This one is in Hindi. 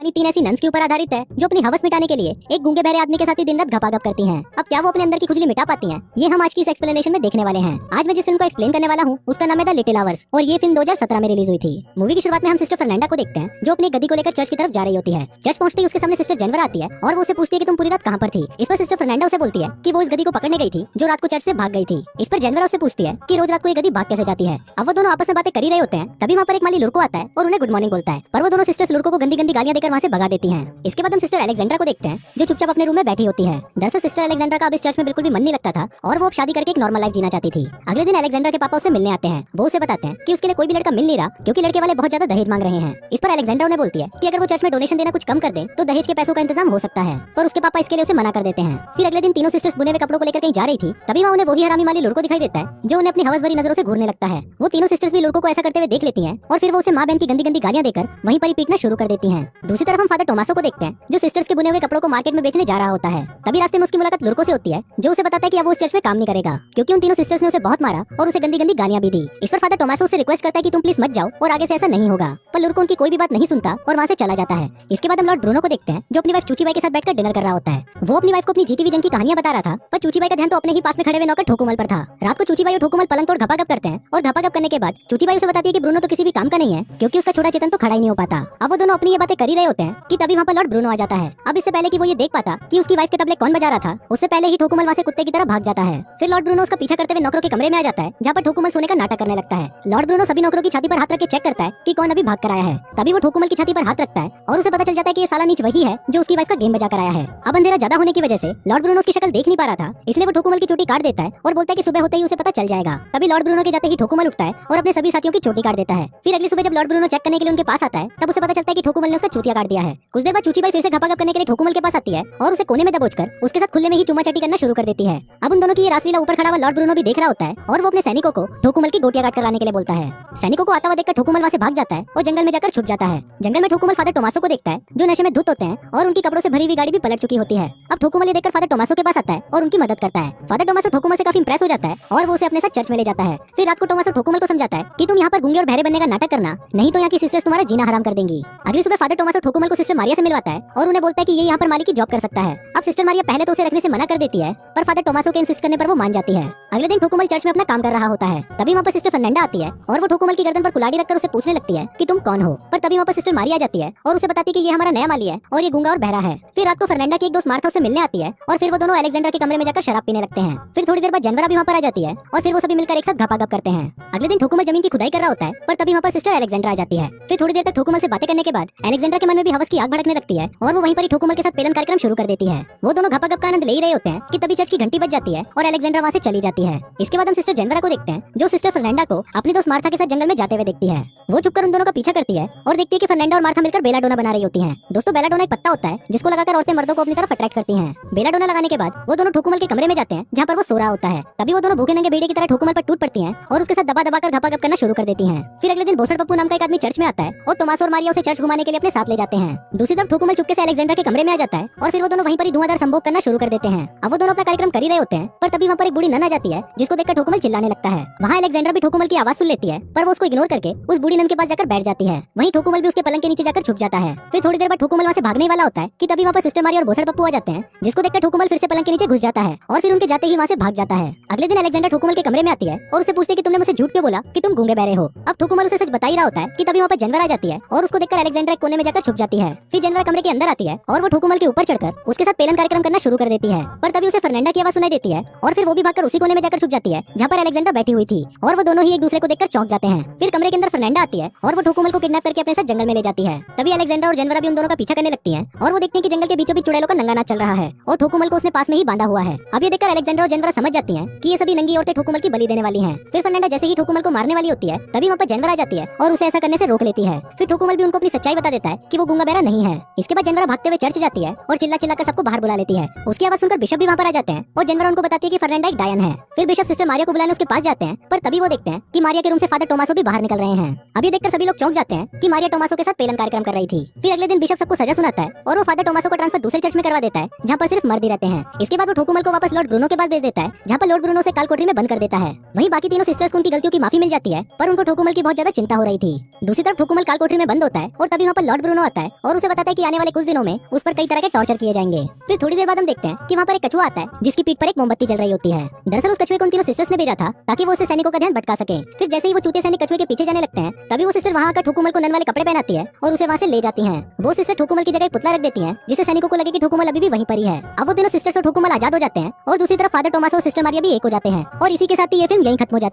कहानी 3 ऐसी नन्स के ऊपर आधारित है जो अपनी हवस मिटाने के लिए एक गूंगे बहरे आदमी के साथ ही दिन रात घपाघप करती हैं। अब क्या वो अपने अंदर की खुजली मिटा पाती हैं? ये हम आज की इस एक्सप्लेनेशन में देखने वाले हैं। आज मैं जिस फिल्म को एक्सप्लेन करने वाला हूँ उसका नाम है द लिटिल आवर्स और ये फिल्म 2017 में रिलीज हुई थी। मूवी की शुरुआत में हम सिस्टर फर्नांडा को देखते हैं जो अपनी गद्दी को लेकर चर्च की तरफ जा रही होती है। चर्च पहुंचते ही उसके सामने सिस्टर जेनवर आती है और वो उसे पूछती है कि तुम पूरी रात कहाँ पर थी। इस पर सिस्टर फर्नांडा उसे बोलती है कि वो इस गद्दी को पकड़ने गई थी जो रात को चर्च से भाग गई थी। इस पर जेनवर उससे पूछती है कि रोज रात को ये गद्दी भाग कैसे जाती है। अब वो दोनों आपस में बातें कर ही रहे होते हैं, तभी वहाँ पर एक माली लुड़को आता है और उन्हें गुड मॉर्निंग बोलता है, पर वो दोनों सिस्टर्स लुड़को को गंदी गंदी गालियां देकर वहाँ से भगा देती हैं। इसके बाद हम सिस्टर अलेक्जेंड्रा को देखते हैं जो चुपचाप अपने रूम में बैठी होती है। दरअसल सिस्टर अलेक्जेंड्रा का अब इस चर्च में बिल्कुल भी मन नहीं लगता था और वो अब शादी करके एक नॉर्मल लाइफ जीना चाहती थी। अगले दिन अलेक्जेंड्रा के पापा उसे मिलने आते हैं। वो उसे बताते हैं कि उसके लिए कोई भी लड़का मिल नहीं रहा क्योंकि लड़के वाले बहुत ज्यादा दहेज मांग रहे हैं। इस पर अलेक्जेंड्रा उन्हें बोलती है कि अगर वो चर्च में डोनेशन देना कुछ कम कर दे तो दहेज के पैसों का इंतजाम हो सकता है, पर उसके पापा इसके लिए उसे मना कर देते हैं। फिर अगले दिन तीनों सिस्टर्स बुने हुए कपड़ों को लेकर कहीं जा रही थी, तभी वहाँ उन्हें वही हरामी माली लुड़को दिखाई देता है जो उन्हें अपनी हवस भरी नजरों से घूरने लगता है। वो तीनों सिस्टर्स भी लुड़को को ऐसा करते हुए देख लेती हैं और फिर वो उसे माँ बहन की गंदी गंदी गालियां देकर वहीं पर ही पीटना शुरू कर देती हैं। दूसरी तरफ हम फादर टोमासो को देखते हैं जो सिस्टर्स के बुने हुए कपड़ों को मार्केट में बेचने जा रहा होता है। तभी रास्ते में उसकी मुलाकात लुड़को से होती है जो उसे बताता है कि अब वो उस चर्च में काम नहीं करेगा क्योंकि उन तीनों सिस्टर्स ने उसे बहुत मारा और उसे गंदी गंदी गालियां भी दी। इस पर फादर टोमासो से रिक्वेस्ट करता है कि तुम प्लीज मत जाओ और आगे से ऐसा नहीं होगा, पर लुड़को उनकी कोई भी बात नहीं सुनता और वहाँ से चला जाता है। इसके बाद हम लॉर्ड ब्रूनो को देखते हैं जो अपनी वाइफ चूची बाई के साथ बैठकर डिनर कर रहा होता है। वो अपनी वाइफ को अपनी जीती हुई जंग की कहानियां बता रहा था, पर चूची बाई का ध्यान तो अपने ही पास में खड़े हुए नौकर ठोकुमल पर था। रात को चूची बाई और ठोकुमल पलंग तोड़ घपाघप करते हैं और घपाघप करने के बाद चूची बाई उसे बताती है कि ब्रूनो तो किसी भी काम का नहीं है क्योंकि उसका छोटा चेतन तो खड़ा ही नहीं हो पाता। अब वो दोनों अपनी ये बातें कर ही रहे होते हैं कि तभी वहाँ पर लॉर्ड ब्रूनो आ जाता है। अब इससे पहले कि वो ये देख पाता कि उसकी वाइफ के तबले कौन बजा रहा था, उससे पहले ही ठोकुमल वहाँ से कुत्ते की तरह भाग जाता है। फिर लॉर्ड ब्रूनो उसका पीछा करते हुए नौकरों के कमरे में आ जाता है जहाँ पर ठोकुमल सोने का नाटक करने लगता है। लॉर्ड ब्रूनो सभी नौकरों की छाती पर हाथ रख के चेक करता है कि कौन अभी भाग कर आया है। तभी वो ठोकुमल की छाती पर हाथ रखता है और उसे पता चल जाता है कि ये साला नीच वही है जो उसकी वाइफ का गेम बजा कर आया है। अब अंधेरा ज्यादा होने की वजह से लॉर्ड ब्रूनो उसकी शक्ल देख नहीं पा रहा था, इसलिए वो ठोकुमल की चोटी काट देता है और बोलता है कि सुबह होते ही उसे पता चल जाएगा। तभी लॉर्ड ब्रूनो के जाते ही ठोकुमल उठता है और अपने सभी साथियों की चोटी काट देता है। फिर अगली सुबह जब लॉर्ड ब्रूनो चेक करने के लिए उनके पास आता है तब उसे पता चलता है कि ठोकुमल ने उसका चूतिया काट दिया है। कुछ देर बाद चूची बाई फिर से घपाघप करने के लिए ठोकुमल के पास आती है और उसे कोने में दबोचकर उसके साथ खुले में ही चुमा चाटी करना शुरू कर देती है। अब उन दोनों की ये रासलीला ऊपर खड़ा हुआ लॉर्ड ब्रूनो भी देख रहा होता है और वो अपने सैनिकों को ठोकुमल की गोटियां काट कर लाने के लिए बोलता है। सैनिकों को आता हुआ देखकर ठोकुमल वहाँ से भाग जाता है और जंगल में जाकर छुप जाता है। जंगल में ठोकुमल फादर टोमासो को देखता है जो नशे में धुत होते हैं और उनकी कपड़ों से भरी हुई गाड़ी भी पलट चुकी होती है। अब ठोकुमल ये देखकर फादर टोमासो के पास आता है और उनकी मदद करता है। फादर टोमासो ठोकुमल से काफी इंप्रेस हो जाता है और वो उसे अपने साथ चर्च में ले जाता है। फिर रात को टोमासो ठोकुमल को समझाता है कि तुम यहाँ पर गूंगे और बहरे बनने का नाटक करना, नहीं तो यहाँ की सिस्टर्स तुम्हारा जीना हराम कर देंगी। अगली सुबह फादर टोमासो ठोकुमल को सिस्टर मारिया से मिलवाता है और उन्हें बोलता है कि ये यहाँ पर माली की जॉब कर सकता है। अब सिस्टर मारिया पहले तो उसे रखने से मना कर देती है, पर फादर टोमासो के इंसिस्ट करने पर वो मान जाती है। अगले दिन ठोकुमल चर्च में अपना काम कर रहा होता है, तभी वहाँ पर सिस्टर फर्नांडा आती है और वो ठोकुमल की गर्दन पर कुल्हाड़ी रखकर उसे पूछने लगती है कि तुम कौन हो। पर तभी वहाँ पर सिस्टर मारिया आ जाती है और उसे बताती है कि ये हमारा नया माली है और ये गूंगा और बहरा है। फिर रात को फर्नांडा की एक दोस्त मार्था उसे मिलने आती है और फिर वो दोनों अलेक्जेंडर के कमरे में जाकर शराब पीने लगते हैं। फिर थोड़ी देर बाद जेनवरा भी वहाँ पर आ जाती है और फिर वो सभी मिलकर एक साथ घपाघप करते हैं। अगले दिन ठोकुमल जमीन की खुदाई कर रहा होता है, पर तभी वहाँ पर सिस्टर अलेक्जेंडर आ जाती है। फिर थोड़ी देर तक ठोकुमल से बातें करने के बाद अलेक्जेंडर के मन में भी हवस की आग भड़कने लगती है और वो वहीं पर ही ठोकुमल के साथ पेलन कार्यक्रम शुरू कर देती है। वो दोनों घपाघप का आनंद ले ही रहे होते हैं कि तभी चर्च की घंटी बज जाती है और अलेक्जेंडर वहाँ से चली जाती है। इसके बाद हम सिस्टर जेनवरा को देखते हैं जो सिस्टर फर्नांडा को अपनी दोस्त मार्था के साथ जंगल में जाते हुए देखती है। वो छुपकर उन दोनों का पीछा करती है और देखती है कि फर्नांडा और मार्था मिलकर बेलाडोना बना रही होती हैं। दोस्तों बेलाडोना एक पत्ता होता है जिसको लगाकर औरतें मर्दों को अपनी तरफ अट्रैक्ट करती हैं। बेलाडोना लगाने के बाद वो दोनों ठोकुमल के कमरे में जाते हैं जहाँ पर वो सो रहा होता है। तभी वो दोनों भूखे नंगे भेड़िए की तरह ठोकुमल पर टूट पड़ती हैं और उसके साथ दबा दबा कर घपाघप करना शुरू कर देती हैं। फिर अगले दिन भोसड़ पप्पू नाम का एक आदमी चर्च में आता है और टोमासो और मारिया उसे चर्च घुमाने के लिए अपने साथ ले जाते हैं। दूसरी तरफ ठोकुमल चुपके से अलेक्जेंडर के कमरे में आ जाता है और फिर वो दोनों वहीं पर ही धुआंधार संभोग करना शुरू कर देते हैं। अब वो दोनों अपना कार्यक्रम कर ही रहे होते हैं, पर तभी वहाँ पर एक बूढ़ी नन आ जाती है जिसको देखकर ठोकुमल चिल्लाने लगता है। वहाँ अलेक्जेंडर भी ठोकुमल की आवाज सुन लेती है, पर वो उसको इग्नोर करके उस बूढ़ी नन के पास जाकर बैठ जाती है। वहीं ठोकुमल भी उसके पलंग के नीचे जाकर छुप जाता है। फिर थोड़ी देर बाद ठोकुमल वहाँ से भागने वाला होता है कि तभी वहाँ पर सिस्टर मारिया और भोसड़ पप्पू आ जाते हैं, जिसको देखकर ठोकुमल फिर से पलंग के नीचे घुस जाता है और फिर उनके जाते ही वहाँ से भाग जाता है। अगले दिन अलेक्जेंडर ठोकुमल के कमरे में आती है और उसे पूछती है कि तुमने मुझे झूठ क्यों बोला कि तुम गूंगे बहरे हो। अब ठोकुमल उसे सच बता ही रहा होता है कि तभी वहाँ पर जेनवर आ जाती है और उसको देखकर अलेक्जेंडर एक कोने में जाकर छुप जाती है। फिर जेनवर कमरे के अंदर आती है और वो ठोकुमल के ऊपर चढ़कर उसके साथ पेलन कार्यक्रम करना शुरू कर देती है, पर तभी उसे फर्नांडा की आवाज सुनाई देती है और फिर वो भी भागकर उसी कोने में जाकर छुप जाती है जहाँ पर अलेक्जेंडर बैठी हुई थी और वो दोनों ही एक दूसरे को देखकर चौंक जाते हैं। फिर कमरे के अंदर फर्नांडा आती है और वो ठोकुमल को किडनैप करके अपने साथ जंगल में ले जाती है। तभी अलेक्जेंडर और जेनवरा भी उन दोनों का पीछा करने लगती है और वो देखते हैं कि जंगल के बीचों बीच चुड़ैलों का नंगा नाच चल रहा है और ठोकुमल को उसने पास में ही बांधा हुआ है। अब ये देखकर अलेक्जेंडर और जेनवरा समझ जाती हैं कि ये सभी नंगी औरतें ठोकुमल की बलि देने वाली हैं। फिर फर्नांडा जैसे ही ठोकुमल को मारने वाली होती है तभी वहाँ पर जेनवरा आ जाती है और उसे ऐसा करने से रोक लेती है। फिर ठोकुमल भी उनको अपनी सच्चाई बता देता है कि वो गूंगा बहरा नहीं है। इसके बाद जेनवरा भागते हुए चर्च जाती है और चिल्ला चिल्ला कर सबको बाहर बुला लेती है। उसकी आवाज सुनकर बिशप भी वहाँ पर आ जाते हैं और जेनवरा उनको बताती है कि फर्नांडा एक डायन है फिर बिशप सिस्टर मारिया को बुलाने उसके पास जाते हैं, पर तभी वो देखते हैं कि मारिया के रूम से फादर टोमासो भी बाहर निकल रहे हैं। अब ये देखकर सभी लोग चौंक जाते हैं कि मारिया टोमासो के साथ पेलन कार्यक्रम कर रही थी। फिर अगले दिन बिशप सबको सजा सुनाता है और वो फादर टोमासो को ट्रांसफर दूसरे चर्च में करवा देता है, जहाँ पर सिर्फ मर्द ही रहते हैं। इसके बाद वो ठोकुमल को वापस लॉर्ड ब्रूनो के पास भेज देता है, जहाँ पर लॉर्ड ब्रूनो से काल कोठरी में बंद कर देता है। वहीं बाकी तीनों सिस्टर्स को उनकी गलतियों की माफी मिल जाती है, पर उनको ठोकुमल की बहुत ज्यादा चिंता हो रही थी। दूसरी तरफ ठोकुमल काल कोठरी में बंद होता है और तभी वहाँ पर लॉर्ड ब्रूनो आता है और उसे बताता है कि आने वाले कुछ दिनों में उस पर कई तरह के टॉर्चर किए जाएंगे। फिर थोड़ी देर बाद हम देखते हैं कि वहाँ पर एक कछुआ आता है जिसकी पीठ पर एक मोमबत्ती जल रही होती है। दरअसल उस कछुए को उन तीनों सिस्टर्स ने भेजा था ताकि वो उससे सैनिकों का ध्यान भटका सके। फिर जैसे ही वो चूते सैनिक कछुए के पीछे जाने लगते हैं, तभी वो सिस्टर वहाँ आकर ठोकुमल को नन वाले कपड़े पहनाती है और उसे वहाँ से ले जाती है। वो सिस्टर ठोकुमल की जगह एक पुतला रख देती है, जिससे सैनिकों को लगे कि ठोकुमल अभी भी वहीं पर ही है। अब वो तीनों सिस्टर्स और ठोकुमल आजाद हो जाते हैं और दूसरी तरफ फादर टोमासो और सिस्टर मारिया भी एक हो जाते हैं और इसी के साथ ही ये फिल्म यहीं खत्म हो जाती है।